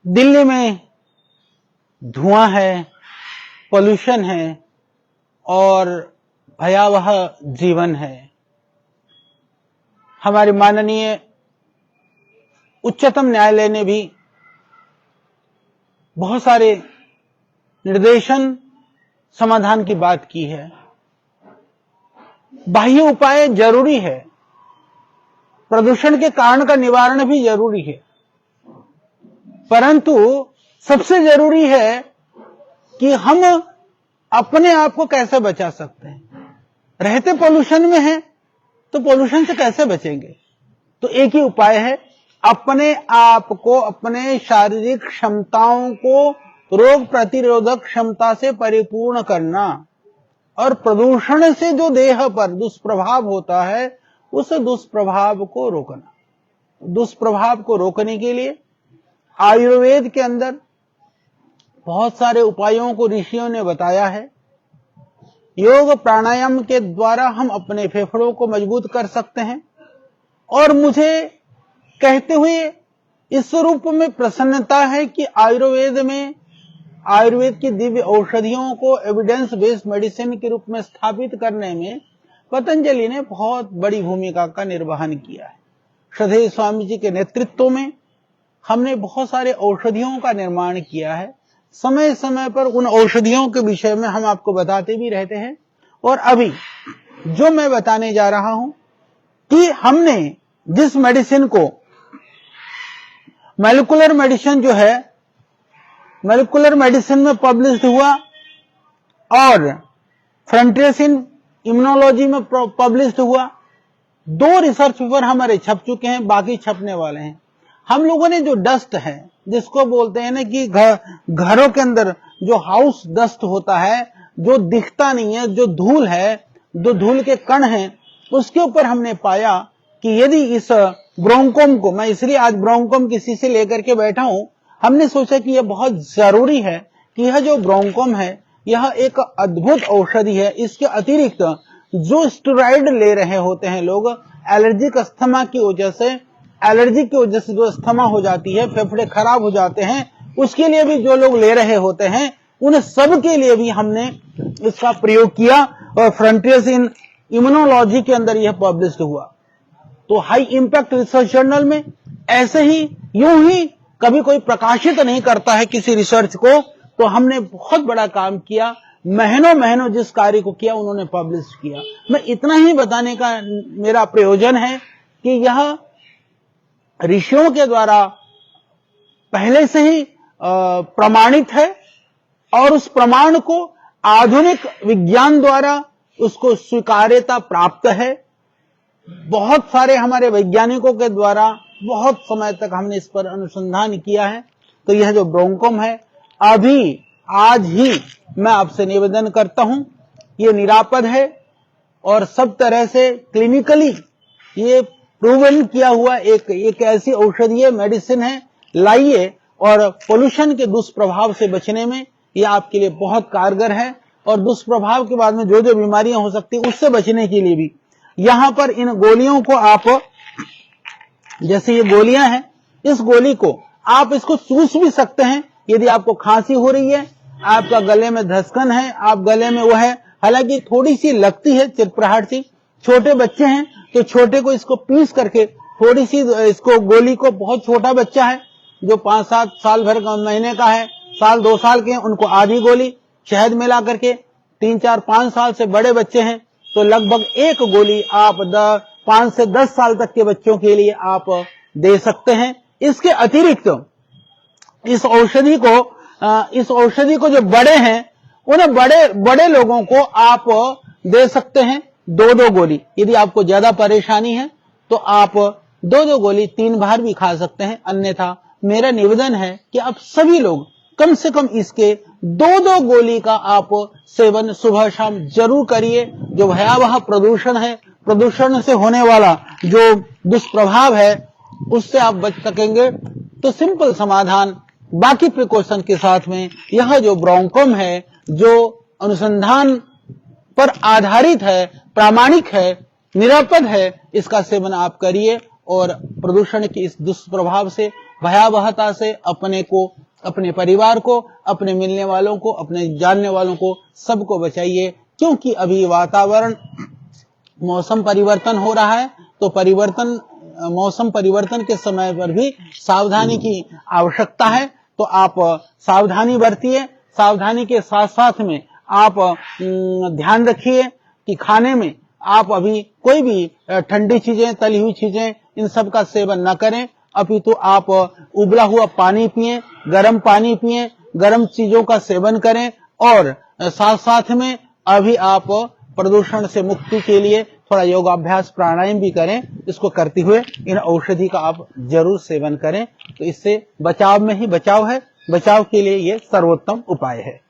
दिल्ली में धुआं है, पोल्यूशन है और भयावह जीवन है। हमारे माननीय उच्चतम न्यायालय ने भी बहुत सारे निर्देशन समाधान की बात की है। बाह्य उपाय जरूरी है, प्रदूषण के कारण का निवारण भी जरूरी है, परंतु सबसे जरूरी है कि हम अपने आप को कैसे बचा सकते हैं। रहते पोल्यूशन में हैं तो पोल्यूशन से कैसे बचेंगे? तो एक ही उपाय है, अपने आप को, अपने शारीरिक क्षमताओं को रोग प्रतिरोधक क्षमता से परिपूर्ण करना और प्रदूषण से जो देह पर दुष्प्रभाव होता है उस दुष्प्रभाव को रोकना। दुष्प्रभाव को रोकने के लिए आयुर्वेद के अंदर बहुत सारे उपायों को ऋषियों ने बताया है। योग प्राणायाम के द्वारा हम अपने फेफड़ों को मजबूत कर सकते हैं। और मुझे कहते हुए इस रूप में प्रसन्नता है कि आयुर्वेद की दिव्य औषधियों को एविडेंस बेस्ड मेडिसिन के रूप में स्थापित करने में पतंजलि ने बहुत बड़ी भूमिका का निर्वहन किया है। श्रद्धेय स्वामी जी के नेतृत्व में हमने बहुत सारे औषधियों का निर्माण किया है। समय समय पर उन औषधियों के विषय में हम आपको बताते भी रहते हैं। और अभी जो मैं बताने जा रहा हूं कि हमने जिस मेडिसिन को मॉलिक्यूलर मेडिसिन जो है, मॉलिक्यूलर मेडिसिन में पब्लिश हुआ और फ्रंटियर्स इन इम्यूनोलॉजी में पब्लिश हुआ। 2 रिसर्च पेपर हमारे छप चुके हैं, बाकी छपने वाले हैं। हम लोगों ने जो डस्ट है, जिसको बोलते हैं ना कि घरों के अंदर जो हाउस डस्ट होता है, जो दिखता नहीं है, जो धूल है, जो धूल के कण हैं, उसके ऊपर हमने पाया कि यदि इस ब्रोंकोम को, मैं इसलिए आज ब्रोंकोम किसी से लेकर के बैठा हूं, हमने सोचा कि यह बहुत जरूरी है कि यह जो ब्रोंकोम है यह एक अद्भुत औषधि है। इसके अतिरिक्त जो स्टेरॉइड ले रहे होते हैं लोग, एलर्जिक अस्थमा की वजह से, एलर्जी की वजह से जो अस्थमा हो जाती है, फेफड़े खराब हो जाते हैं, उसके लिए भी जो लोग ले रहे होते हैं, उन सब के लिए भी हमने इसका प्रयोग किया और फ्रंटियर्स इन इम्यूनोलॉजी के अंदर यह पब्लिश हुआ। तो हाई इंपैक्ट रिसर्च जर्नल में ऐसे ही यूं ही कभी कोई प्रकाशित नहीं करता है किसी रिसर्च को, तो हमने बहुत बड़ा काम किया। महीनों जिस कार्य को किया उन्होंने पब्लिश किया। मैं इतना ही बताने का मेरा प्रयोजन है कि यह ऋषियों के द्वारा पहले से ही प्रमाणित है और उस प्रमाण को आधुनिक विज्ञान द्वारा उसको स्वीकार्यता प्राप्त है। बहुत सारे हमारे वैज्ञानिकों के द्वारा बहुत समय तक हमने इस पर अनुसंधान किया है। तो यह जो ब्रोंकोम है, अभी आज ही मैं आपसे निवेदन करता हूं, ये निरापद है और सब तरह से क्लिनिकली ये प्रूवन किया हुआ एक ऐसी औषधीय मेडिसिन है। लाइए, और पोल्यूशन के दुष्प्रभाव से बचने में ये आपके लिए बहुत कारगर है। और दुष्प्रभाव के बाद में जो जो बीमारियां हो सकती है उससे बचने के लिए भी यहां पर इन गोलियों को आप, जैसे ये गोलियां हैं, इस गोली को आप इसको चूस भी सकते हैं। यदि आपको खांसी हो रही है, आपका गले में धड़कन है, आप गले में वो है, हालांकि थोड़ी सी लगती है चिरपराहट सी, छोटे बच्चे हैं तो छोटे को इसको पीस करके थोड़ी सी इसको गोली को, बहुत छोटा बच्चा है जो 5-7 साल भर का, महीने का है, साल 2 साल के हैं, उनको आधी गोली शहद मिला करके, 3-4-5 साल से बड़े बच्चे हैं तो लगभग 1 गोली आप 5 से 10 साल तक के बच्चों के लिए आप दे सकते हैं। इसके अतिरिक्त इस औषधि को जो बड़े हैं, उन्हें बड़े लोगों को आप दे सकते हैं 2-2 गोली। यदि आपको ज्यादा परेशानी है तो आप 2-2 गोली 3 बार भी खा सकते हैं। अन्यथा मेरा निवेदन है कि आप सभी लोग कम से कम इसके 2-2 गोली का आप सेवन सुबह शाम जरूर करिए। जो भयावह प्रदूषण है, प्रदूषण से होने वाला जो दुष्प्रभाव है, उससे आप बच सकेंगे। तो सिंपल समाधान बाकी प्रिकॉशन के साथ में यह जो ब्रोंकोम है, जो अनुसंधान पर आधारित है, प्रामाणिक है, निरापद है, इसका सेवन आप करिए और प्रदूषण के इस दुष्प्रभाव से भयावहता से अपने को, अपने परिवार को, अपने मिलने वालों को, अपने जानने वालों को, सबको बचाइए। क्योंकि अभी वातावरण, मौसम परिवर्तन हो रहा है, तो मौसम परिवर्तन के समय पर भी सावधानी की आवश्यकता है। तो आप सावधानी बरतिए। सावधानी के साथ साथ में आप ध्यान रखिए कि खाने में आप अभी कोई भी ठंडी चीजें, तली हुई चीजें, इन सब का सेवन न करें, अपितु आप उबला हुआ पानी पिएं, गर्म पानी पिएं, गर्म चीजों का सेवन करें। और साथ साथ में अभी आप प्रदूषण से मुक्ति के लिए थोड़ा योगाभ्यास, प्राणायाम भी करें। इसको करते हुए इन औषधि का आप जरूर सेवन करें। तो इससे बचाव में ही बचाव है, बचाव के लिए ये सर्वोत्तम उपाय है।